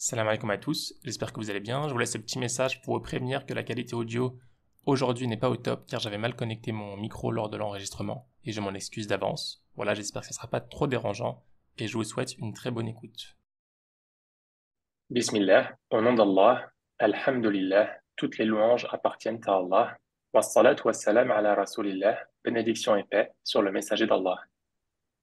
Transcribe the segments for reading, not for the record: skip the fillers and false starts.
Salam alaikum à tous, j'espère que vous allez bien. Je vous laisse ce petit message pour vous prévenir que la qualité audio aujourd'hui n'est pas au top car j'avais mal connecté mon micro lors de l'enregistrement et je m'en excuse d'avance. Voilà, j'espère que ça ne sera pas trop dérangeant et je vous souhaite une très bonne écoute. Bismillah, au nom d'Allah, Alhamdulillah, toutes les louanges appartiennent à Allah. Wassalat wassalam ala Rasulillah, bénédiction et paix sur le messager d'Allah.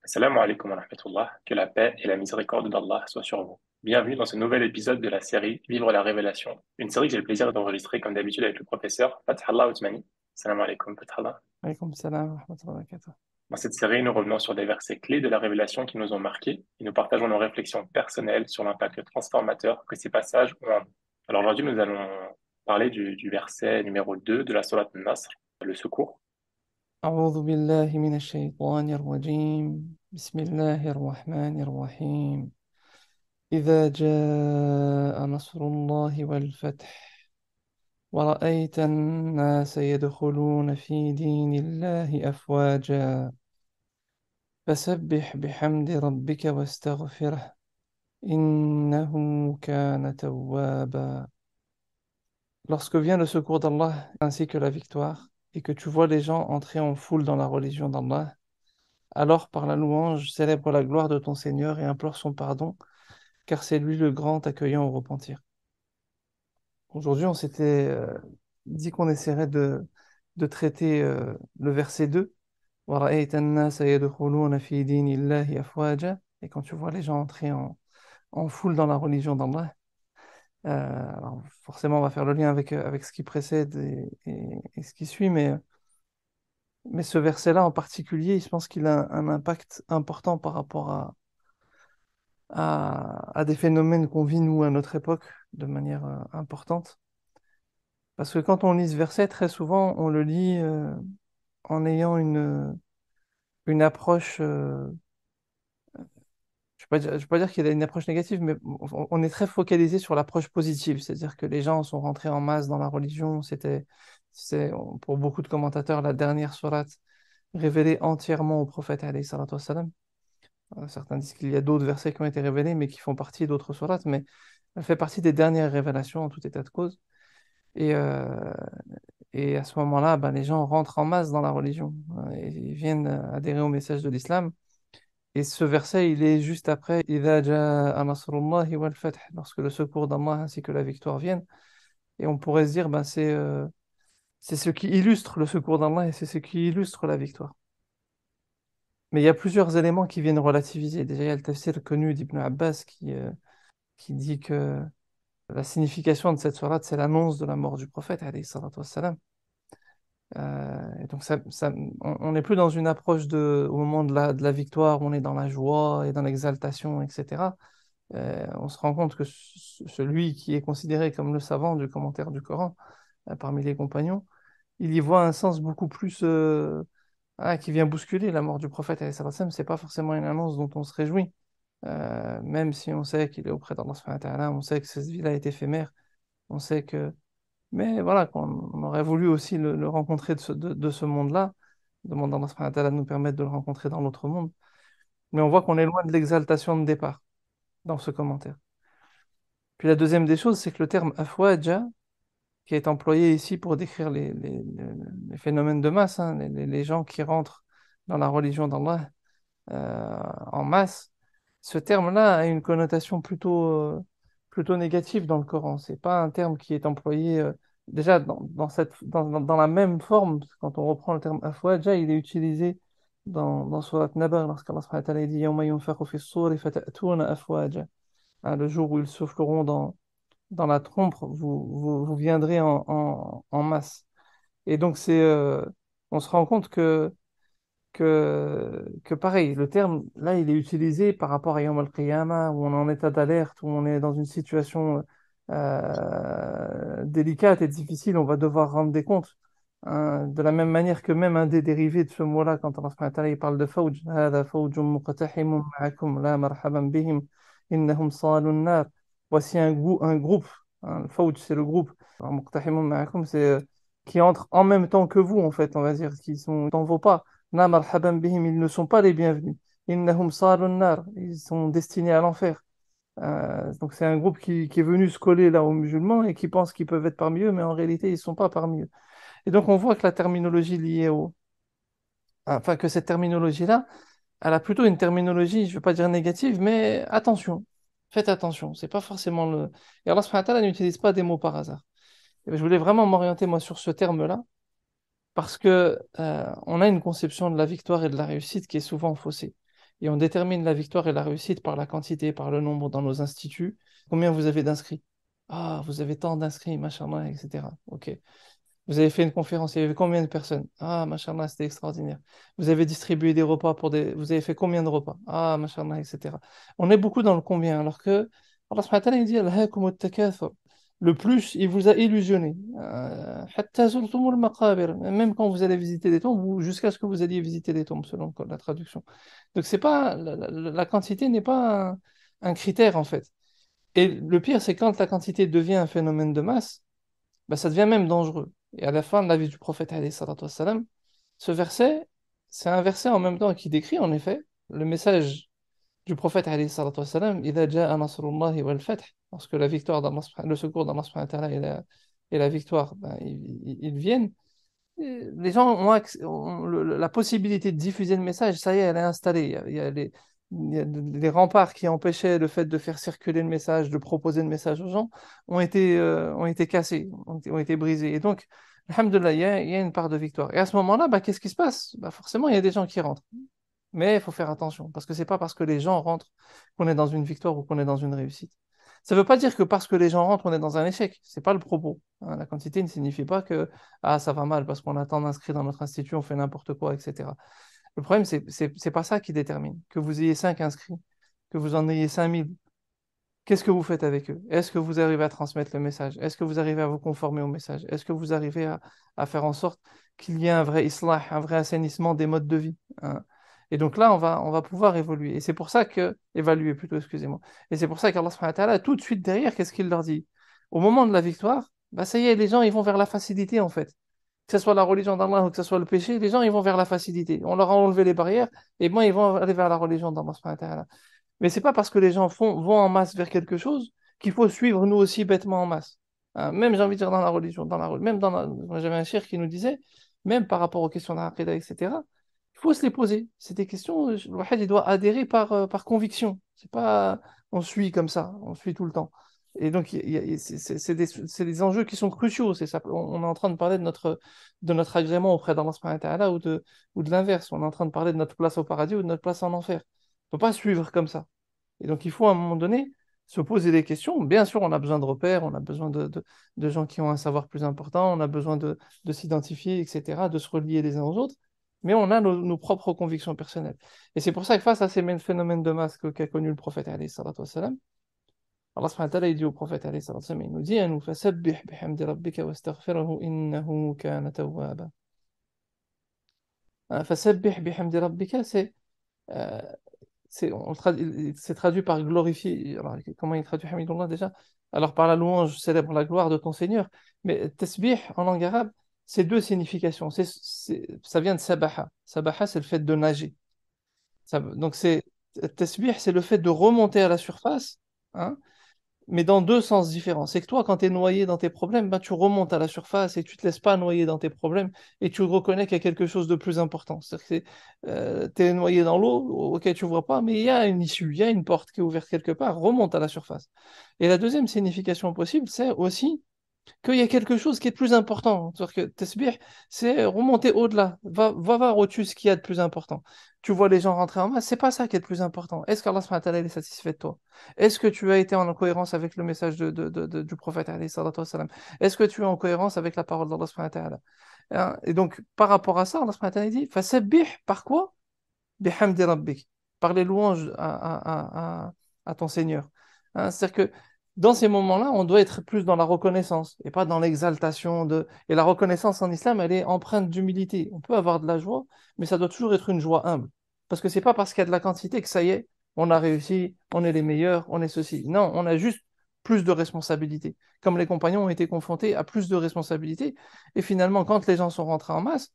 Assalamu alaikum wa rahmatullah, que la paix et la miséricorde d'Allah soient sur vous. Bienvenue dans ce nouvel épisode de la série Vivre la Révélation, une série que j'ai le plaisir d'enregistrer comme d'habitude avec le professeur Fathallah Othmani. Assalamu alaikum Fathallah. Alaykoum salam wa rahmatullahi wa barakatuh. Dans cette série, nous revenons sur des versets clés de la Révélation qui nous ont marqués et nous partageons nos réflexions personnelles sur l'impact transformateur que ces passages ont en nous. Alors aujourd'hui, nous allons parler du verset numéro 2 de la Sourate An-Nasr, le secours. أعوذ بالله من الشيطان الرجيم بسم الله الرحمن الرحيم إذا جاء نصر الله والفتح ورأيت الناس يدخلون في دين الله أفواجا فسبح بحمد ربك واستغفره إنه كان توابا. Lorsque vient le secours d'Allah ainsi que la victoire, et que tu vois les gens entrer en foule dans la religion d'Allah, alors par la louange, célèbre la gloire de ton Seigneur et implore son pardon, car c'est lui le grand accueillant au repentir. Aujourd'hui, on s'était dit qu'on essaierait de traiter le verset 2. وَرَأَيْتَ النَّاسَ يَدْخُلُونَ فِي دِينِ اللَّهِ أَفْوَاجًا. Et quand tu vois les gens entrer en foule dans la religion d'Allah, alors forcément on va faire le lien avec ce qui précède et ce qui suit, mais ce verset-là en particulier, je pense qu'il a un impact important par rapport à des phénomènes qu'on vit, nous, à notre époque, de manière importante. Parce que quand on lit ce verset, très souvent, on le lit en ayant une approche, je vais pas dire qu'il a une approche négative, mais on est très focalisé sur l'approche positive, c'est-à-dire que les gens sont rentrés en masse dans la religion, c'est, pour beaucoup de commentateurs, la dernière sourate révélée entièrement au prophète, alayhi salatu wassalam. Certains disent qu'il y a d'autres versets qui ont été révélés, mais qui font partie d'autres sourates, mais elle fait partie des dernières révélations en tout état de cause. Et, euh, et à ce moment-là, ben, les gens rentrent en masse dans la religion et ils viennent adhérer au message de l'islam. Et ce verset, il est juste après إِذَا جَاءَ نَصْرُ اللَّهِ وَالْفَتْحُ, lorsque le secours d'Allah ainsi que la victoire viennent. Et on pourrait se dire, ben, c'est ce qui illustre le secours d'Allah et c'est ce qui illustre la victoire. Mais il y a plusieurs éléments qui viennent relativiser. Déjà, il y a le tafsir connu d'Ibn Abbas qui dit que la signification de cette sourate, c'est l'annonce de la mort du prophète, alayhi salatu wassalam. Et donc, on n'est plus dans une approche au moment de la victoire, où on est dans la joie et dans l'exaltation, etc. On se rend compte que celui qui est considéré comme le savant du commentaire du Coran, parmi les compagnons, il y voit un sens beaucoup plus qui vient bousculer la mort du prophète, alayhi salatu wassalam. C'est pas forcément une annonce dont on se réjouit. Même si on sait qu'il est auprès d'Allah subhanahu wa ta'ala, on sait que cette vie-là est éphémère, on sait que... Mais voilà, qu'on aurait voulu aussi le rencontrer de ce monde-là, demandant à Allah subhanahu wa ta'ala de nous permettre de le rencontrer dans l'autre monde. Mais on voit qu'on est loin de l'exaltation de départ dans ce commentaire. Puis la deuxième des choses, c'est que le terme afwaja, qui est employé ici pour décrire les phénomènes de masse, hein, les gens qui rentrent dans la religion d'Allah en masse, ce terme-là a une connotation plutôt négative dans le Coran. C'est pas un terme qui est employé déjà dans la même forme. Quand on reprend le terme afwaja, il est utilisé dans Surat Naba, lorsqu'Allah subhanahu wa ta'ala dit Yawma yunfakhu fi s-suri fatatuna afwaja. Hein, le jour où ils souffleront dans la trompe, vous viendrez en masse. Et donc, on se rend compte que pareil, le terme, là, il est utilisé par rapport à Yawm al-Qiyamah, où on est en état d'alerte, où on est dans une situation délicate et difficile, on va devoir rendre des comptes. Hein, de la même manière que même un des dérivés de ce mot-là, quand Allah subhanahu wa ta'ala, il parle de fawj, هذا فوج مقتحم معكم لا مرحبا بهم إنهم صالوا النار. Voici un groupe. Hein, le fawj, c'est le groupe. Alors, مقتحم معكم, c'est qui entrent en même temps que vous, en fait, on va dire, qui sont dans vos pas. La marhaban bihim, ils ne sont pas les bienvenus. Innahum salun nar, ils sont destinés à l'enfer. Donc c'est un groupe qui est venu se coller là aux musulmans et qui pense qu'ils peuvent être parmi eux, mais en réalité, ils ne sont pas parmi eux. Et donc on voit que la terminologie liée enfin que cette terminologie-là, elle a plutôt une terminologie, je ne veux pas dire négative, mais attention, faites attention, c'est pas forcément le... Et Allah subhanahu wa ta'ala n'utilise pas des mots par hasard. Et je voulais vraiment m'orienter moi sur ce terme-là, parce que on a une conception de la victoire et de la réussite qui est souvent faussée. Et on détermine la victoire et la réussite par la quantité, par le nombre dans nos instituts. Combien vous avez d'inscrits? Ah, vous avez tant d'inscrits, machin, etc. Ok. Vous avez fait une conférence, il y avait combien de personnes? Ah, machallah, c'était extraordinaire. Vous avez distribué des repas pour des... Vous avez fait combien de repas? Ah, machallah, etc. On est beaucoup dans le combien, alors que Allah subhanahu wa ta'ala, il dit Alhaakumut takathur. Le plus, il vous a illusionné. Hatta zurtumul maqabir. Même quand vous allez visiter des tombes, ou jusqu'à ce que vous alliez visiter des tombes, selon la traduction. Donc, c'est pas... la quantité n'est pas un critère, en fait. Et le pire, c'est quand la quantité devient un phénomène de masse, bah, ça devient même dangereux. Et à la fin de la vie du prophète, alayhi salatu wassalam, ce verset, c'est un verset en même temps qui décrit en effet le message du prophète, alayhi salatu wassalam, إِذَا جَاءَ نَصْرُ اللَّهِ وَالْفَتْحُ. Lorsque la victoire d'Allah, le secours d'Allah subhanahu wa ta'ala et la victoire, ben, ils viennent. Et les gens ont la possibilité de diffuser le message, ça y est, elle est installée. Il y a les remparts qui empêchaient le fait de faire circuler le message, de proposer le message aux gens, ont été cassés, ont été brisés. Et donc, alhamdoulilah, il y a une part de victoire. Et à ce moment-là, bah, qu'est-ce qui se passe? Bah, forcément, il y a des gens qui rentrent. Mais il faut faire attention, parce que c'est pas parce que les gens rentrent qu'on est dans une victoire ou qu'on est dans une réussite. Ça ne veut pas dire que parce que les gens rentrent, on est dans un échec. C'est pas le propos. Hein. La quantité ne signifie pas que ah, ça va mal parce qu'on a tant d'inscrits dans notre institut, on fait n'importe quoi, etc. Le problème, c'est pas ça qui détermine. Que vous ayez 5 inscrits, que vous en ayez 5000, qu'est-ce que vous faites avec eux? Est-ce que vous arrivez à transmettre le message? Est-ce que vous arrivez à vous conformer au message? Est-ce que vous arrivez à faire en sorte qu'il y ait un vrai islah, un vrai assainissement des modes de vie? Hein. Et donc là, on va pouvoir évoluer. Et c'est pour ça que, évaluer plutôt, excusez-moi. Et c'est pour ça qu'Allah subhanahu wa ta'ala, tout de suite derrière, qu'est-ce qu'il leur dit? Au moment de la victoire, bah ça y est, les gens, ils vont vers la facilité, en fait. Que ce soit la religion d'Allah ou que ce soit le péché, les gens, ils vont vers la facilité. On leur a enlevé les barrières, et bon, ils vont aller vers la religion d'Allah subhanahu wa ta'ala. Mais c'est pas parce que les gens vont en masse vers quelque chose qu'il faut suivre nous aussi bêtement en masse. Hein, même, j'ai envie de dire, dans la religion, même moi, j'avais un cheikh qui nous disait, même par rapport aux questions d'Aqida, etc., il faut se les poser. C'est des questions, le wahid, il doit adhérer par conviction. C'est pas, on suit comme ça, on suit tout le temps. Et donc, c'est des enjeux qui sont cruciaux. C'est ça. On est en train de parler de notre agrément auprès d'Allah subhanahu wa ta'ala ou de l'inverse. On est en train de parler de notre place au paradis ou de notre place en enfer. On ne peut pas suivre comme ça. Et donc, il faut à un moment donné se poser des questions. Bien sûr, on a besoin de repères, on a besoin de gens qui ont un savoir plus important, on a besoin de s'identifier, etc., de se relier les uns aux autres, mais on a nos propres convictions personnelles. Et c'est pour ça que face à ces mêmes phénomènes de masse qu'a connu le prophète, alayhi salatu wassalam, Allah subhanahu wa ta'ala, il dit au prophète, alayhi salatu wassalam, il nous dit, « فَسَبِّحْ بِحَمْدِ رَبِّكَ وَاسْتَغْفِرْهُ إِنَّهُ كَانَ توابا. فَسَبِّحْ بِحَمْدِ رَبِّكَ, euh, c'est traduit par glorifier. Alors, comment il traduit Hamidullah déjà? Alors, par la louange, célèbre la gloire de ton Seigneur. Mais tasbih, en langue arabe, c'est deux significations. Ça vient de sabaha. Sabaha, c'est le fait de nager. Donc, tasbih, c'est le fait de remonter à la surface, hein, mais dans deux sens différents. C'est que toi, quand tu es noyé dans tes problèmes, ben, tu remontes à la surface et tu te laisses pas noyer dans tes problèmes et tu reconnais qu'il y a quelque chose de plus important. C'est-à-dire que tu es noyé dans l'eau, ok, tu vois pas, mais il y a une issue, il y a une porte qui est ouverte quelque part, remonte à la surface. Et la deuxième signification possible, c'est aussi qu'il y a quelque chose qui est plus important. C'est-à-dire que tasbih, c'est remonter au-delà. Va voir au-dessus ce qu'il y a de plus important. Tu vois les gens rentrer en masse, c'est pas ça qui est le plus important. Est-ce qu'Allah subhanahu wa ta'ala, il est satisfait de toi? Est-ce que tu as été en cohérence avec le message du prophète alayhi salatu wassalam? Est-ce que tu es en cohérence avec la parole d'Allah subhanahu wa ta'ala? Hein. Et donc, par rapport à ça, Allah subhanahu wa ta'ala dit, fasabbih, par quoi? Bihamdi rabbik, par les louanges à ton Seigneur. Hein, c'est-à-dire que dans ces moments-là, on doit être plus dans la reconnaissance et pas dans l'exaltation de. Et la reconnaissance en islam, elle est empreinte d'humilité. On peut avoir de la joie, mais ça doit toujours être une joie humble. Parce que c'est pas parce qu'il y a de la quantité que ça y est, on a réussi, on est les meilleurs, on est ceci. Non, on a juste plus de responsabilités. Comme les compagnons ont été confrontés à plus de responsabilités. Et finalement, quand les gens sont rentrés en masse,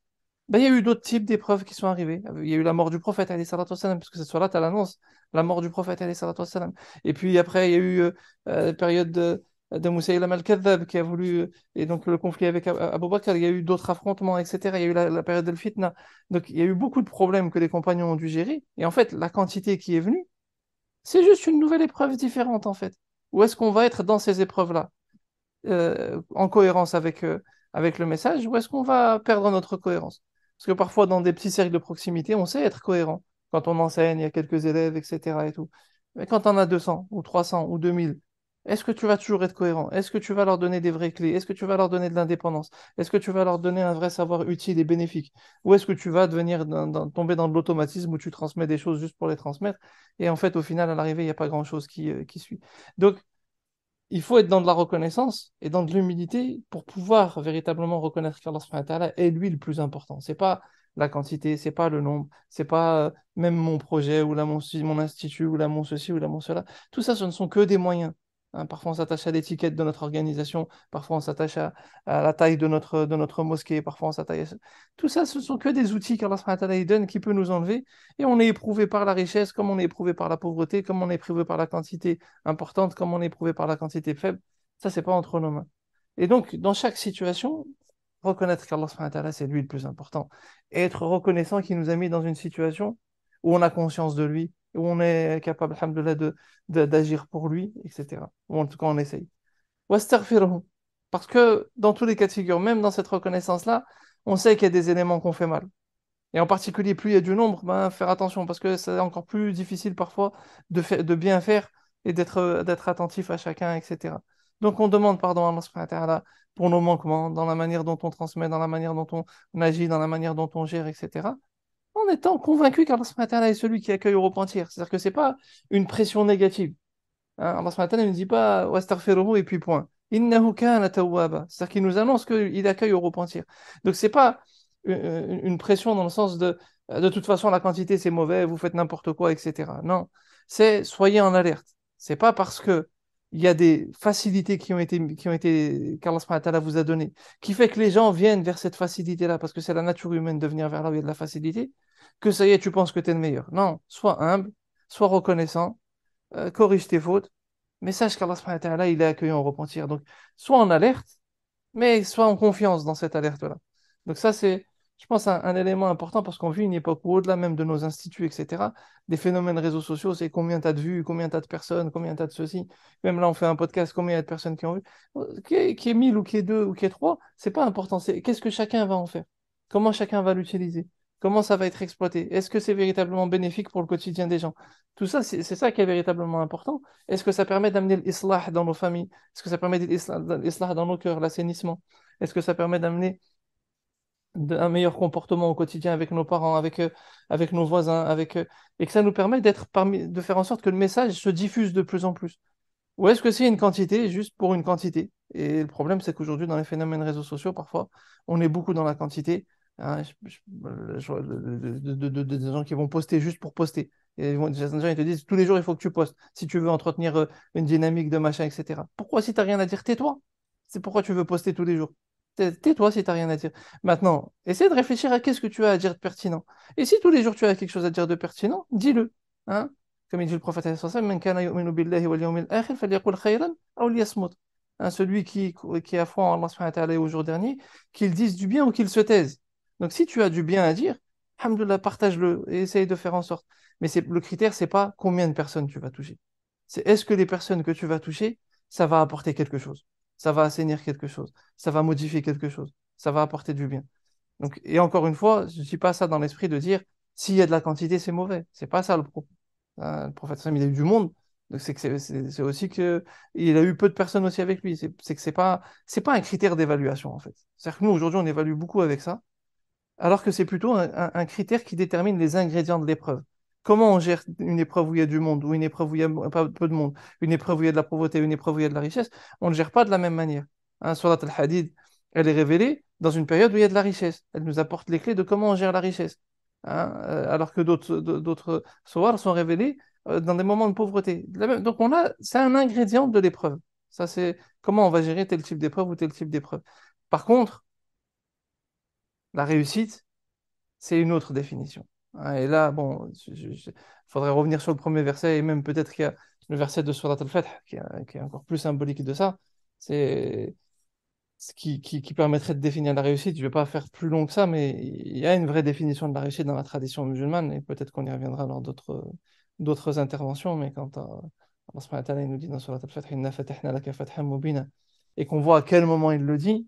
Ben, il y a eu d'autres types d'épreuves qui sont arrivées. Il y a eu la mort du prophète, alayhi salatu wassalam, parce que cette soirée, elle annonce la mort du prophète, alayhi salatu wassalam. Et puis après, il y a eu la période de Moussaïlam al-Kadhab qui a voulu, et donc le conflit avec Abu Bakr, il y a eu d'autres affrontements, etc. Il y a eu la période de fitna. Donc il y a eu beaucoup de problèmes que les compagnons ont dû gérer. Et en fait, la quantité qui est venue, c'est juste une nouvelle épreuve différente, en fait. Où est-ce qu'on va être dans ces épreuves-là? En cohérence avec le message, ou est-ce qu'on va perdre notre cohérence? Parce que parfois, dans des petits cercles de proximité, on sait être cohérent. Quand on enseigne, il y a quelques élèves, etc. et tout. Mais quand on a 200 ou 300 ou 2000, est-ce que tu vas toujours être cohérent? Est-ce que tu vas leur donner des vraies clés? Est-ce que tu vas leur donner de l'indépendance? Est-ce que tu vas leur donner un vrai savoir utile et bénéfique? Ou est-ce que tu vas devenir tomber dans de l'automatisme où tu transmets des choses juste pour les transmettre et en fait, au final, à l'arrivée, il n'y a pas grand-chose qui suit. Donc, il faut être dans de la reconnaissance et dans de l'humilité pour pouvoir véritablement reconnaître qu'Allah subhanahu wa ta'ala est lui le plus important. C'est pas la quantité, c'est pas le nombre, c'est pas même mon projet ou là mon institut ou là mon ceci ou là mon cela. Tout ça, ce ne sont que des moyens. Hein, parfois, on s'attache à l'étiquette de notre organisation, parfois, on s'attache à la taille de notre mosquée, parfois, on s'attache à... Tout ça, ce sont que des outils qu'Allah subhanahu wa ta'ala il donne qui peut nous enlever et on est éprouvé par la richesse, comme on est éprouvé par la pauvreté, comme on est éprouvé par la quantité importante comme on est éprouvé par la quantité faible, ça, c'est pas entre nos mains. Et donc, dans chaque situation, reconnaître qu'Allah subhanahu wa ta'ala, c'est lui le plus important. Et être reconnaissant qu'il nous a mis dans une situation où on a conscience de lui, où on est capable, alhamdoulilah, d'agir pour lui, etc. Ou en tout cas, on essaye. Wastaghfiruhu. Parce que dans tous les cas de figure, même dans cette reconnaissance-là, on sait qu'il y a des éléments qu'on fait mal. Et en particulier, plus il y a du nombre, ben, faire attention parce que c'est encore plus difficile parfois de bien faire et d'être attentif à chacun, etc. Donc on demande pardon à Allah subhanahu wa ta'ala pour nos manquements, dans la manière dont on transmet, dans la manière dont on agit, dans la manière dont on gère, etc. En étant convaincu qu'Allah subhanahu wa ta'ala est celui qui accueille au repentir. C'est-à-dire que ce n'est pas une pression négative. Hein, Allah subhanahu wa ta'ala ne dit pas wastaghfiruhu et puis point. Innahu kana tawwaba. C'est-à-dire qu'il nous annonce qu'il accueille au repentir. Donc c'est pas une pression dans le sens de toute façon la quantité c'est mauvais, vous faites n'importe quoi, etc. Non, c'est soyez en alerte. C'est pas parce que il y a des facilités qu'Allah subhanahu wa ta'ala vous a données, qui fait que les gens viennent vers cette facilité-là, parce que c'est la nature humaine de venir vers là où il y a de la facilité, que ça y est, tu penses que tu es le meilleur. Non, sois humble, sois reconnaissant, corrige tes fautes, mais sache qu'Allah subhanahu wa ta'ala, il est accueillant au repentir. Donc, sois en alerte, mais sois en confiance dans cette alerte-là. Donc ça, c'est, je pense, un élément important parce qu'on vit une époque où, au-delà même de nos instituts, etc., des phénomènes réseaux sociaux, c'est combien tu as de vues, combien tu as de personnes, combien tu as de ceci. Même là, on fait un podcast, combien il y a de personnes qui ont vu. Qui est 1000 ou qui est 2 ou qui est 3, c'est pas important. C'est qu'est-ce que chacun va en faire? Comment chacun va l'utiliser? Comment ça va être exploité? Est-ce que c'est véritablement bénéfique pour le quotidien des gens? Tout ça, c'est ça qui est véritablement important. Est-ce que ça permet d'amener l'islah dans nos familles? Est-ce que ça permet de l'islah dans nos cœurs, l'assainissement? Est-ce que ça permet d'amener un meilleur comportement au quotidien avec nos parents, avec nos voisins, et que ça nous permet de faire en sorte que le message se diffuse de plus en plus? Ou est-ce que c'est une quantité juste pour une quantité? Et le problème, c'est qu'aujourd'hui, dans les phénomènes réseaux sociaux, parfois, on est beaucoup dans la quantité. Hein, je vois des gens qui vont poster juste pour poster. Et des gens, ils te disent, tous les jours, il faut que tu postes, si tu veux entretenir une dynamique de machin, etc. Pourquoi, si tu n'as rien à dire, tais-toi. C'est pourquoi tu veux poster tous les jours. Tais-toi si tu n'as rien à dire. Maintenant, essaie de réfléchir à qu'est-ce que tu as à dire de pertinent. Et si tous les jours, tu as quelque chose à dire de pertinent, dis-le. Hein. Comme il dit le prophète, sallallahu alayhi wa sallam, "Man kana yu'minu billahi wal yawmil akhir falyaqul khayran aw liyasmut." Hein, celui qui a foi en Allah subhanahu wa ta'ala et au jour dernier, qu'il dise du bien ou qu'il se taise. Donc si tu as du bien à dire, alhamdoulilah, partage-le et essaye de faire en sorte. Mais le critère, c'est pas combien de personnes tu vas toucher. C'est est-ce que les personnes que tu vas toucher, ça va apporter quelque chose, ça va assainir quelque chose, ça va modifier quelque chose, ça va apporter du bien. Donc, et encore une fois, je ne dis pas ça dans l'esprit de dire s'il y a de la quantité, c'est mauvais. C'est pas ça le propos. Le prophète Sam, il a eu du monde. Donc c'est que c'est aussi que il a eu peu de personnes aussi avec lui. C'est que c'est pas un critère d'évaluation en fait. C'est-à-dire que nous aujourd'hui on évalue beaucoup avec ça, alors que c'est plutôt un critère qui détermine les ingrédients de l'épreuve. Comment on gère une épreuve où il y a du monde, ou une épreuve où il y a pas peu de monde, une épreuve où il y a de la pauvreté, une épreuve où il y a de la richesse, on ne le gère pas de la même manière. Hein, Surat al-Hadid, elle est révélée dans une période où il y a de la richesse. Elle nous apporte les clés de comment on gère la richesse. Hein, alors que d'autres sourates sont révélées dans des moments de pauvreté. Donc c'est un ingrédient de l'épreuve. Ça, c'est comment on va gérer tel type d'épreuve ou tel type d'épreuve. Par contre, la réussite, c'est une autre définition. Hein, et là, bon, il faudrait revenir sur le premier verset, et même peut-être qu'il y a le verset de Surat al-Fath, qui est encore plus symbolique de ça. C'est ce qui permettrait de définir la réussite. Je ne vais pas faire plus long que ça, mais il y a une vraie définition de la réussite dans la tradition musulmane, et peut-être qu'on y reviendra lors d'autres interventions, mais quand Allah subhanahu wa ta'ala, il nous dit dans Surat al-Fath, Inna fatahna laka fathan mubina, et qu'on voit à quel moment il le dit.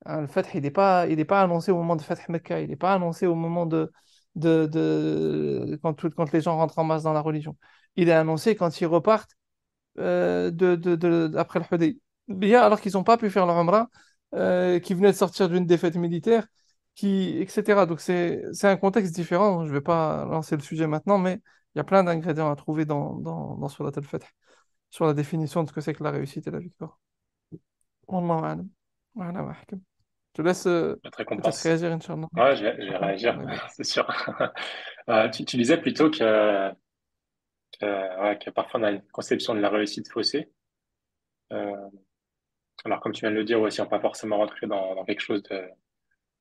Hein, le Fath, il est pas annoncé au moment de Fath Mecca, il n'est pas annoncé au moment quand les gens rentrent en masse dans la religion. Il est annoncé quand ils repartent après le Hudaybiyah, alors qu'ils n'ont pas pu faire leur Umrah, qui venaient de sortir d'une défaite militaire, etc. Donc c'est un contexte différent. Je ne vais pas lancer le sujet maintenant, mais il y a plein d'ingrédients à trouver dans Surat al-Fath, sur la définition de ce que c'est que la réussite et la victoire. Wallahu a'lam. Voilà, wa ahkam. Je te laisse Notre peut-être récompense. réagir, Inch'Allah. Ouais, je vais réagir, Ouais, vas-y. c'est sûr. Tu disais plutôt ouais, que parfois on a une conception de la réussite faussée. Euh, alors, comme tu viens de le dire aussi, on ne va pas forcément rentrer dans quelque chose de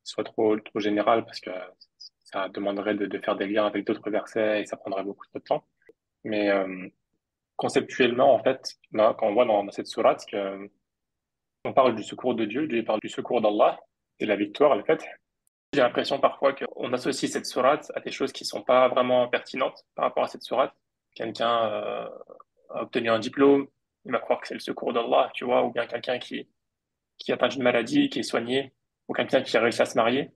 soit trop général parce que ça demanderait de faire des liens avec d'autres versets et ça prendrait beaucoup de temps. Mais conceptuellement, en fait, quand on voit dans cette sourate que on parle du secours de Dieu, Dieu parle du secours d'Allah et de la victoire, le fait. J'ai l'impression parfois qu'on associe cette sourate à des choses qui sont pas vraiment pertinentes par rapport à cette sourate. Quelqu'un a obtenu un diplôme, il va croire que c'est le secours d'Allah, tu vois, ou bien quelqu'un qui a atteint d'une maladie, qui est soigné, ou quelqu'un qui a réussi à se marier.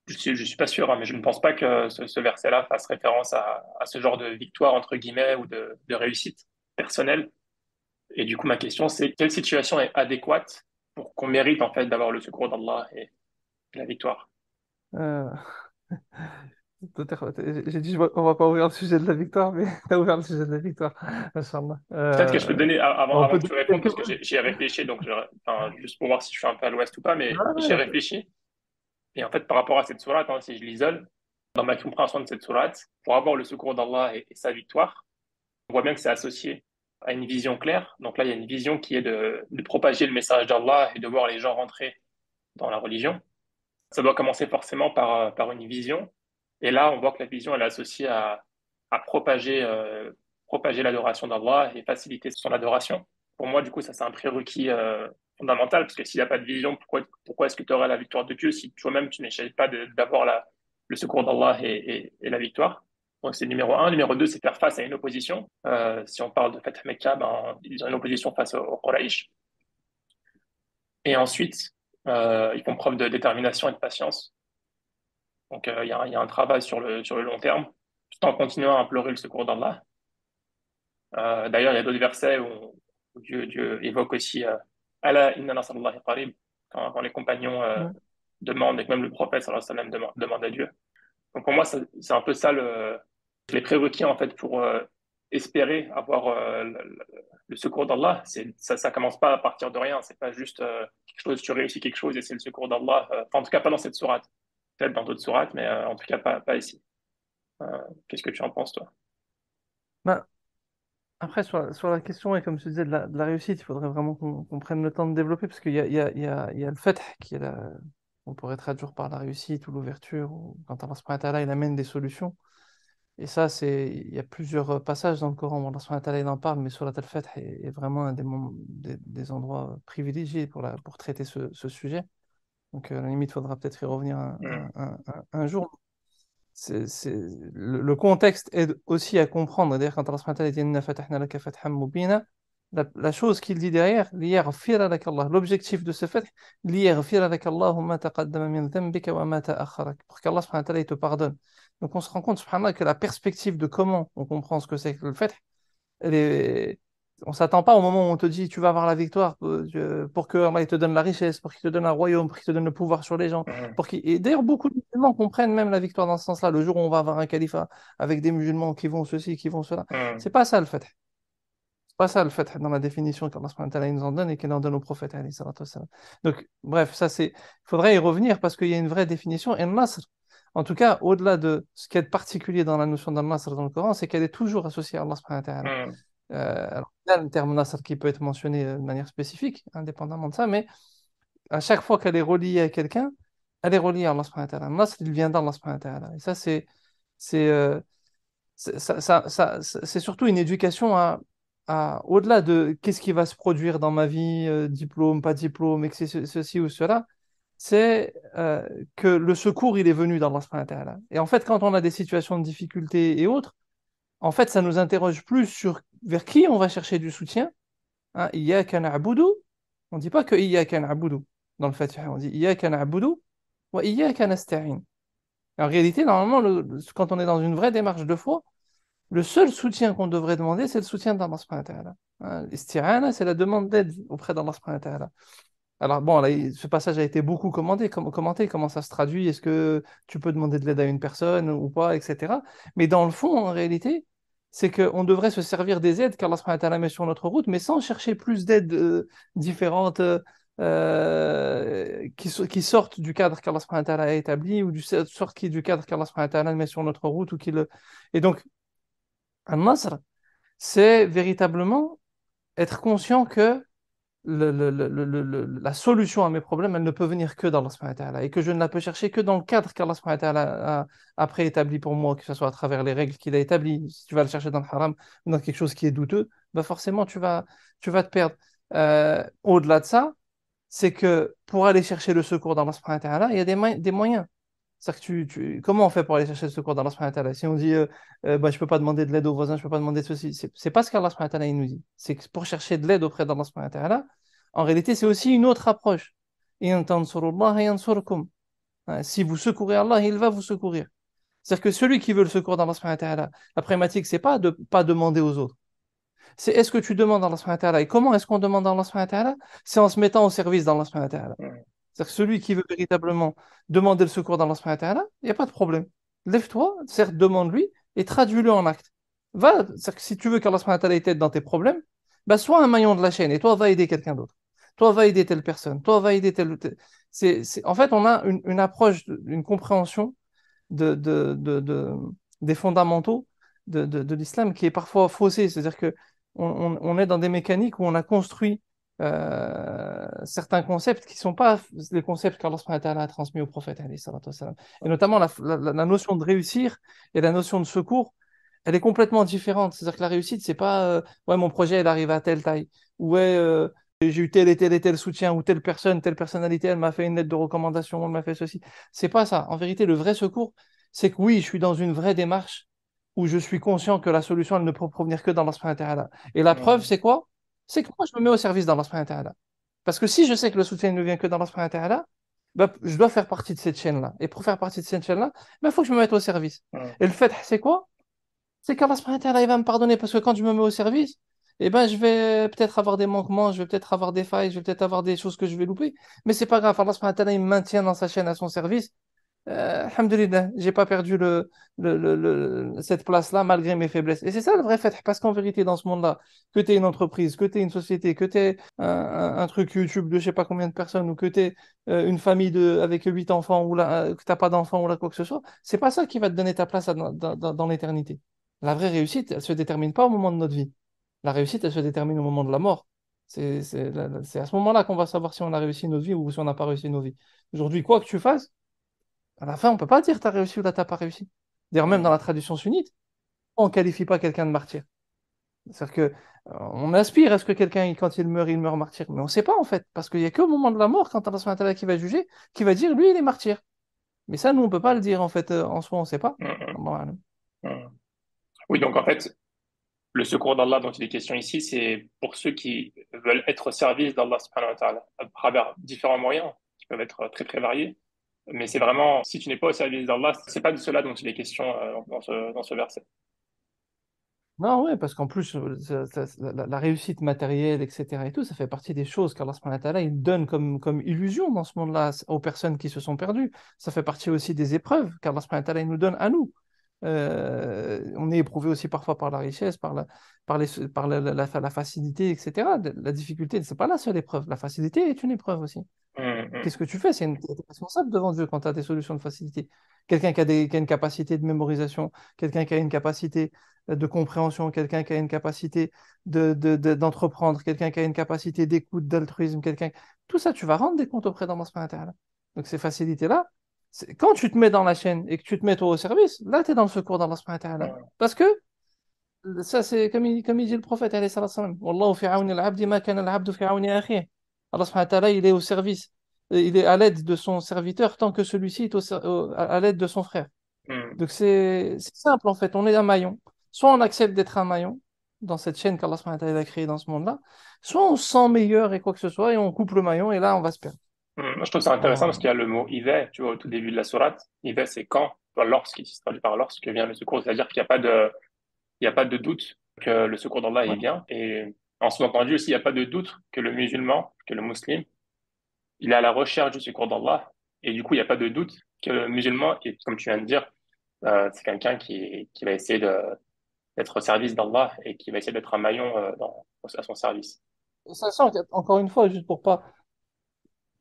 Je suis pas sûr, hein, mais je ne pense pas que ce verset-là fasse référence à ce genre de victoire, entre guillemets, ou de réussite personnelle. Et du coup, ma question, c'est quelle situation est adéquate pour qu'on mérite, en fait, d'avoir le secours d'Allah et la victoire? Euh, j'ai dit, on va pas ouvrir le sujet de la victoire, mais tu as ouvert le sujet de la victoire. Inch'Allah. Peut-être que je peux te donner, On avant peut que tu donner répondes, quelques parce que mots. j'y ai réfléchi, donc enfin, juste pour voir si je suis un peu à l'ouest ou pas, mais Ah, j'y ai ouais, réfléchi. Et en fait, par rapport à cette sourate, hein, si je l'isole, dans ma compréhension de cette sourate, pour avoir le secours d'Allah et sa victoire, on voit bien que c'est associé à une vision claire. Donc là, il y a une vision qui est de propager le message d'Allah et de voir les gens rentrer dans la religion. Ça doit commencer forcément par une vision. Et là, on voit que la vision, elle est associée à propager l'adoration d'Allah et faciliter son adoration. Pour moi, du coup, ça, c'est un prérequis fondamental, parce que s'il n'y a pas de vision, pourquoi est-ce que tu auras la victoire de Dieu si toi-même, tu n'essayes pas d'avoir le secours d'Allah et la victoire? Donc, c'est numéro un. Numéro deux, c'est faire face à une opposition. Si on parle de Fatah Mecca, ben, ils ont une opposition face aux Quraysh. Et ensuite, ils font preuve de détermination et de patience. Donc, il y a un travail sur le long terme, tout en continuant à implorer le secours d'Allah. D'ailleurs, il y a d'autres versets où Dieu évoque aussi Allah inna nasrallahi qarib, quand les compagnons ouais. demandent, et que même le prophète sallallahu alayhi wa sallam demande à Dieu. Donc, pour moi, c'est un peu ça les prérequis en fait pour espérer avoir le secours d'Allah. Ça commence pas à partir de rien. C'est pas juste quelque chose, tu réussis quelque chose et c'est le secours d'Allah. Enfin, en tout cas, pas dans cette sourate. Peut-être dans d'autres sourates, mais en tout cas, pas ici. Qu'est-ce que tu en penses, toi? Ben, après, sur la question, et comme je te disais, de la réussite, il faudrait vraiment qu'on prenne le temps de développer, parce qu'il y a le fait on pourrait traduire par la réussite ou l'ouverture, ou quand Allah subhanahu wa ta'ala, il amène des solutions. Et ça, il y a plusieurs passages dans le Coran où Allah subhanahu wa ta'ala, il en parle, mais Surat al-Fath est vraiment un des endroits privilégiés pour traiter ce sujet. Donc, à la limite, il faudra peut-être y revenir Hmm, un jour. Le contexte aide aussi à comprendre. D'ailleurs, quand Allah subhanahu wa ta'ala dit Inna fatahna laka fathan mubina, la chose qu'il dit derrière, liyaghfira laka Allah, l'objectif de ce fait, liyaghfira laka Allahu ma taqaddama min dhanbika wa ma ta'akhkharak, pour qu'Allah subhanahu wa ta'ala il te pardonne. Donc on se rend compte, subhanallah, que la perspective de comment on comprend ce que c'est que le fait, elle est... On s'attend pas au moment où on te dit tu vas avoir la victoire pour que Allah il te donne la richesse, pour qu'il te donne un royaume, pour qu'il te donne le pouvoir sur les gens. hmm, Et d'ailleurs, beaucoup de musulmans comprennent même la victoire dans ce sens-là. Le jour où on va avoir un califat avec des musulmans qui vont ceci, qui vont cela. hmm, C'est pas ça le fait. C'est pas ça le fait dans la définition qu'Allah subhanahu wa ta'ala il nous en donne et qu'il en donne au prophète, alayhi salatu wassalam. Donc, bref, ça c'est. Il faudrait y revenir parce qu'il y a une vraie définition. Et le nasr, en tout cas, au-delà de ce qui est particulier dans la notion d'un nasr dans le Coran, c'est qu'elle est toujours associée à Allah subhanahu wa ta'ala. hmm, Alors, il y a le terme nasr qui peut être mentionné de manière spécifique, indépendamment de ça, mais à chaque fois qu'elle est reliée à quelqu'un, elle est reliée à Allah subhanahu wa ta'ala. Nasr, il vient d'Allah subhanahu wa ta'ala. Et ça, c'est, euh, c'est surtout une éducation au-delà de qu'est-ce qui va se produire dans ma vie, diplôme, pas diplôme, et que c'est ceci ou cela, c'est que le secours, il est venu d'Allah subhanahu wa ta'ala. Et en fait, quand on a des situations de difficulté et autres, en fait, ça nous interroge plus sur vers qui on va chercher du soutien. Hein, Iyyaka na'budu. On ne dit pas que Iyyaka na'budu dans le Fatiha, on dit Iyyaka na'budu wa Iyyaka nasta'in. En réalité, normalement, quand on est dans une vraie démarche de foi, le seul soutien qu'on devrait demander, c'est le soutien d'Allah subhanahu wa ta'ala. Hein, l'isti'ana, c'est la demande d'aide auprès d'Allah subhanahu wa ta'ala. Alors bon, là, ce passage a été beaucoup commenté, comment ça se traduit, est-ce que tu peux demander de l'aide à une personne ou pas, etc. Mais dans le fond, en réalité, c'est qu'on devrait se servir des aides qu'Allah subhanahu wa ta'ala met sur notre route, mais sans chercher plus d'aides différentes qui sortent du cadre qu'Allah subhanahu wa ta'ala a établi ou du cadre qu'Allah subhanahu wa ta'ala met sur notre route. Et donc, Al-Nasr, c'est véritablement être conscient que la solution à mes problèmes, elle ne peut venir que d'Allah subhanahu wa ta'ala et que je ne la peux chercher que dans le cadre qu'Allah subhanahu wa ta'ala a préétabli pour moi, que ce soit à travers les règles qu'il a établies. Si tu vas le chercher dans le haram ou dans quelque chose qui est douteux, bah forcément tu vas te perdre. Au-delà de ça, c'est que pour aller chercher le secours d'Allah subhanahu wa ta'ala, il y a des moyens. C'est-à-dire que comment on fait pour aller chercher le secours d'Allah subhanahu wa ta'ala? Si on dit bah, je ne peux pas demander de l'aide aux voisins, je ne peux pas demander de ceci, c'est pas ce qu'Allah subhanahu wa ta'ala il nous dit. C'est que pour chercher de l'aide auprès d'Allah subhanahu wa ta'ala, en réalité, c'est aussi une autre approche. In tansurullaha yansurkum. Hein, si vous secourez Allah, il va vous secourir. C'est-à-dire que celui qui veut le secours d'Allah subhanahu wa ta'ala, la problématique, c'est pas de pas demander aux autres. C'est est-ce que tu demandes à Allah subhanahu wa ta'ala? Et comment est-ce qu'on demande à Allah subhanahu wa ta'ala? C'est en se mettant au service d'Allah subhanahu wa ta'ala. Mm. C'est-à-dire que celui qui veut véritablement demander le secours d'Allah subhanahu wa ta'ala, il n'y a pas de problème. Lève-toi, certes, demande-lui et traduis-le en acte. C'est-à-dire que si tu veux qu'Allah subhanahu wa ta'ala t'aide dans tes problèmes, bah, sois un maillon de la chaîne et toi, va aider quelqu'un d'autre. Toi, va aider telle personne. Toi, va aider telle. En fait, on a une approche, une compréhension des fondamentaux de l'islam qui est parfois faussée. C'est-à-dire que on est dans des mécaniques où on a construit certains concepts qui ne sont pas les concepts qu'Allah subhanahu wa ta'ala a transmis au prophète, alayhi salatu wassalam. Et notamment la notion de réussir et la notion de secours, elle est complètement différente. C'est-à-dire que la réussite, c'est pas ouais, mon projet, il arrive à telle taille, ou ouais, j'ai eu tel et tel soutien, ou telle personne, telle personnalité, elle m'a fait une lettre de recommandation, elle m'a fait ceci. C'est pas ça. En vérité, le vrai secours, c'est que oui, je suis dans une vraie démarche où je suis conscient que la solution, elle ne peut provenir que d'Allah subhanahu wa ta'ala. Et la preuve, Mm. c'est quoi? C'est que moi, je me mets au service d'Allah subhanahu wa ta'ala. Parce que si je sais que le soutien ne vient que d'Allah subhanahu wa ta'ala, bah, je dois faire partie de cette chaîne-là. Et pour faire partie de cette chaîne-là, il faut que je me mette au service. Mm. Et le fait, c'est quoi? C'est qu'Allah subhanahu wa ta'ala, il va me pardonner parce que quand je me mets au service, eh ben, je vais peut-être avoir des manquements, je vais peut-être avoir des failles, je vais peut-être avoir des choses que je vais louper. Mais c'est pas grave. Allah subhanahu wa ta'ala, il me maintient dans sa chaîne à son service. Alhamdulillah, j'ai pas perdu cette place-là malgré mes faiblesses. Et c'est ça le vrai fait, parce qu'en vérité, dans ce monde-là, que tu es une entreprise, que tu es une société, que tu es un truc YouTube de je sais pas combien de personnes, ou que tu es une famille avec 8 enfants, ou là, que tu pas d'enfants, ou là, quoi que ce soit, c'est pas ça qui va te donner ta place dans l'éternité. La vraie réussite, elle se détermine pas au moment de notre vie. La réussite, elle se détermine au moment de la mort. C'est à ce moment-là qu'on va savoir si on a réussi notre vie ou si on n'a pas réussi nos vies. Aujourd'hui, quoi que tu fasses, à la fin, on peut pas dire tu as réussi ou là, t'as pas réussi. D'ailleurs, même dans la Mm. tradition sunnite, on qualifie pas quelqu'un de martyr. C'est-à-dire que on aspire à ce que quelqu'un, quand il meurt martyr. Mais on sait pas, en fait, parce qu'il y a qu'au moment de la mort, quand Allah subhanahu wa ta'ala qui va juger, qui va dire, lui, il est martyr. Mais ça, nous, on peut pas le dire, en fait, en soi, on sait pas. Mm. Allahu a'lam. Mm. Oui, donc en fait, le secours d'Allah dont il est question ici, c'est pour ceux qui veulent être au service d'Allah subhanahu wa ta'ala, à travers différents moyens qui peuvent être très très variés. Mais c'est vraiment, si tu n'es pas au service d'Allah, c'est pas de cela dont il est question dans ce verset. Non, ouais, parce qu'en plus, la réussite matérielle, etc. et tout, ça fait partie des choses qu'Allah subhanahu wa ta'ala, il donne comme illusion dans ce monde-là aux personnes qui se sont perdues. Ça fait partie aussi des épreuves qu'Allah subhanahu wa ta'ala, il nous donne à nous. On est éprouvé aussi parfois par la richesse, par la facilité, etc. La difficulté, c'est pas la seule épreuve. La facilité est une épreuve aussi. Mm. Qu'est-ce Mm. que tu fais? T'es responsable devant Dieu quand tu as des solutions de facilité. Quelqu'un qui a une capacité de mémorisation, quelqu'un qui a une capacité de compréhension, quelqu'un qui a une capacité d'entreprendre, quelqu'un qui a une capacité d'écoute, d'altruisme, quelqu'un. Tout ça, tu vas rendre des comptes auprès d'Allah subhanahu wa ta'ala. Donc ces facilités-là, quand tu te mets dans la chaîne et que tu te mets toi au service, là, tu es dans le secours d'Allah subhanahu wa ta'ala. mm, Parce que ça, c'est comme il dit le prophète, alayhi salatu wassalam, Wallahu fi auni al-abdi ma kana al-abdu fi auni akhihi. Allah subhanahu wa ta'ala, il est au service, il est à l'aide de son serviteur tant que celui-ci est à l'aide de son frère. mm, Donc c'est simple en fait, on est un maillon. Soit on accepte d'être un maillon dans cette chaîne qu'Allah subhanahu wa ta'ala a créée dans ce monde-là, soit on se sent meilleur et quoi que ce soit et on coupe le maillon et là on va se perdre. Je trouve ça intéressant parce Voilà. qu'il y a le mot idée, tu vois, au tout début de la sourate. Idée, c'est quand, tu vois, lorsque, qui se traduit par lorsque vient le secours. C'est-à-dire qu'il n'y a pas de, il y a pas de doute que le secours d'Allah il Ouais. vient. Et en sous-entendu aussi, il n'y a pas de doute que le musulman, que le musulman, il est à la recherche du secours d'Allah. Et du coup, il n'y a pas de doute que le musulman, et comme tu viens de dire, c'est quelqu'un qui va essayer d'être au service d'Allah et qui va essayer d'être un maillon à son service. Sachant qu'encore une fois, juste pour pas.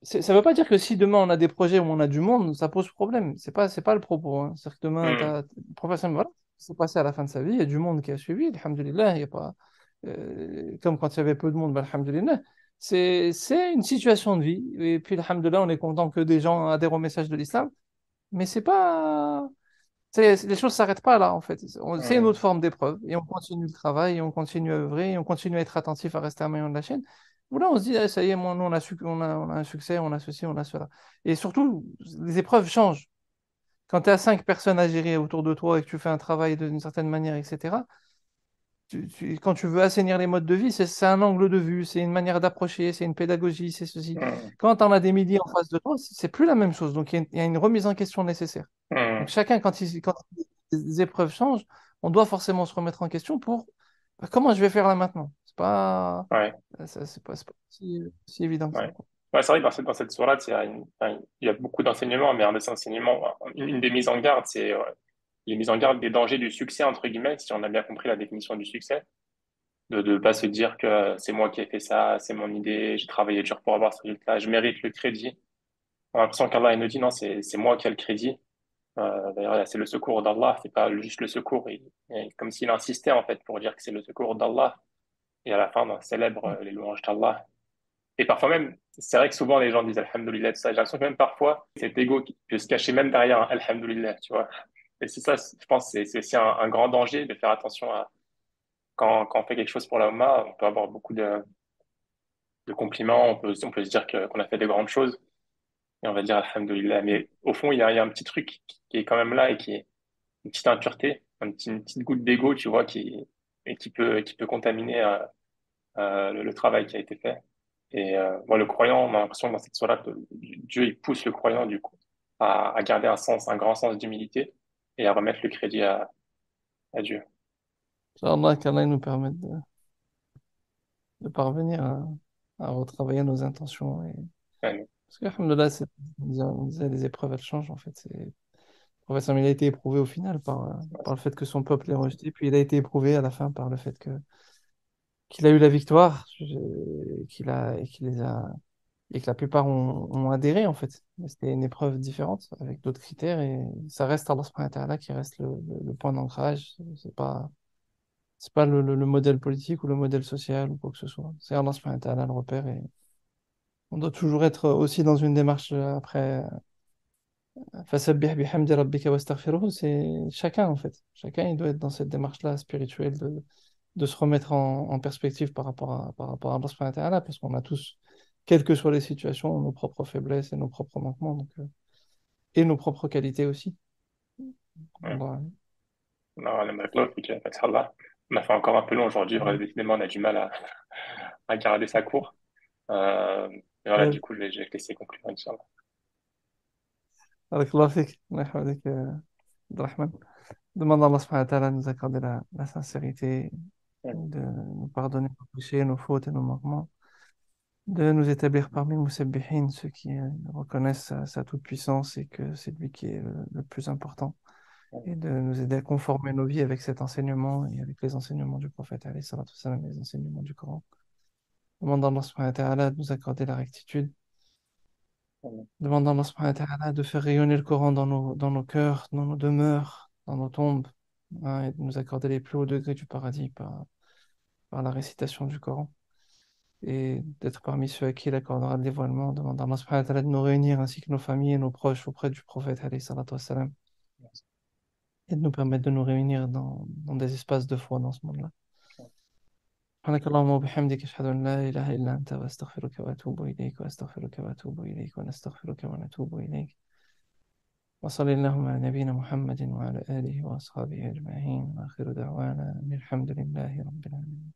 Ça veut pas dire que si demain on a des projets où on a du monde, ça pose problème. C'est pas le propos. Hein. C'est-à-dire que demain, Hmm, le professeur, voilà, c'est passé à la fin de sa vie, il y a du monde qui a suivi, alhamdoulilah, il y a pas. Comme quand il y avait peu de monde, bah, alhamdoulilah. C'est une situation de vie. Et puis, alhamdoulilah, on est content que des gens adhèrent au message de l'islam. Mais c'est pas. Les choses ne s'arrêtent pas là, en fait. C'est une hmm, autre forme d'épreuve. Et on continue le travail, et on continue à œuvrer, et on continue à être attentif à rester un maillon de la chaîne. Où là, on se dit, ah, ça y est, moi, nous, on a un succès, on a ceci, on a cela. Et surtout, les épreuves changent. Quand tu as 5 personnes à gérer autour de toi et que tu fais un travail d'une certaine manière, etc., quand tu veux assainir les modes de vie, c'est un angle de vue, c'est une manière d'approcher, c'est une pédagogie, c'est ceci. hmm, Quand tu en as des milliers en face de toi, c'est plus la même chose. Donc, il y a une remise en question nécessaire. Donc hmm. chacun, quand les épreuves changent, on doit forcément se remettre en question pour bah, comment je vais faire là maintenant. Ouais, C'est pas si évident que ça, ouais. quoi. Ouais, c'est vrai que dans cette sourate, enfin, il y a beaucoup d'enseignements, mais un de ces enseignements, une des mises en garde, c'est les mises en garde des dangers du succès, entre guillemets, si on a bien compris la définition du succès, de ne pas se dire que c'est moi qui ai fait ça, c'est mon idée, j'ai travaillé dur pour avoir ce résultat, je mérite le crédit. On a l'impression qu'Allah il nous dit non, c'est moi qui ai le crédit. D'ailleurs, là, c'est le secours d'Allah, c'est pas juste le secours. Comme s'il insistait en fait pour dire que c'est le secours d'Allah. Et à la fin, on célèbre les louanges d'Allah. Et parfois même, c'est vrai que souvent les gens disent Alhamdulillah, tout ça. J'ai l'impression que même parfois, cet ego qui peut se cacher même derrière un Alhamdulillah, tu vois. Et c'est ça, je pense, c'est aussi un grand danger de faire attention à quand on fait quelque chose pour la Ummah, on peut avoir beaucoup de compliments, on peut se dire qu'on a fait de grandes choses et on va dire Alhamdulillah. Mais au fond, il y a un petit truc qui est quand même là et qui est une petite impureté, une petite goutte d'ego, tu vois, et qui peut contaminer le travail qui a été fait. Et moi, le croyant, on a l'impression que dans cette sourate, Dieu, il pousse le croyant, du coup, à garder un grand sens d'humilité et à remettre le crédit à Dieu. Inch'Allah, qu'Allah nous permette de parvenir à retravailler nos intentions. Amen. Parce que, alhamdoulilah, on disait, les épreuves, elles changent, en fait. Le prophète, il a été éprouvé au final par le fait que son peuple l'ait rejeté, puis il a été éprouvé à la fin par le fait qu'il a eu la victoire, et qu'il les a et que la plupart ont adhéré en fait. Mais c'était une épreuve différente avec d'autres critères et ça reste Allah subhanahu wa ta'ala qui reste le point d'ancrage. C'est pas le modèle politique ou le modèle social ou quoi que ce soit. C'est Allah subhanahu wa ta'ala le repère et on doit toujours être aussi dans une démarche après fasabbih bihamdi rabbika wastaghfiruhu, c'est chacun en fait. Chacun il doit être dans cette démarche-là spirituelle de se remettre en perspective par rapport à Allah subhanahu wa ta'ala parce qu'on a tous quelles que soient les situations, nos propres faiblesses et nos propres manquements. Et nos propres qualités aussi. Ouais. Voilà. Non, on aimerait bien, Fathallah. On a fait encore un peu long aujourd'hui, décidément, on a du mal à garder sa cour. Et voilà, Ouais. du coup, je vais te laisser conclure, Inch'Allah. بارك الله فيك الله يحفظك يا عبد الرحمن. Demande à Allah subhanahu wa ta'ala de nous accorder la sincérité, de nous pardonner nos péchés, nos fautes et nos manquements, de nous établir parmi les musabbihin, ceux qui reconnaissent sa toute-puissance et que c'est lui qui est le plus important, et de nous aider à conformer nos vies avec cet enseignement et avec les enseignements du prophète, alayhi salatu wassalam, et les enseignements du Coran. Demande à Allah subhanahu wa ta'ala de nous accorder la rectitude. Demandons à Allah subhanahu wa ta'ala de faire rayonner le Coran dans nos cœurs, dans nos demeures, dans nos tombes, et de nous accorder les plus hauts degrés du paradis par la récitation du Coran. et d'être parmi ceux à qui il accordera le dévoilement, demandant à Allah subhanahu wa ta'ala de nous réunir ainsi que nos familles et nos proches auprès du prophète alayhi salatu wassalam, et de nous permettre de nous réunir dans des espaces de foi dans ce monde-là. سبحانك اللهم وبحمدك أشهد أن لا إله إلا أنت وأستغفرك وأتوب إليك وأستغفرك وأتوب إليك ونستغفرك ونتوب إليك وصلى اللهم على نبينا محمد وعلى آله وأصحابه أجمعين وآخر دعوانا أن الحمد لله رب العالمين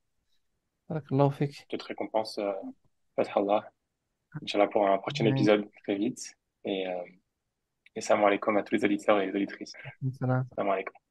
بارك الله فيك. Toute récompense, Fatah Allah. Inch'Allah pour un prochain آمين. épisode très vite. Et salam alaikum à tous les auditeurs et les auditrices. السلام. Salam alaikum.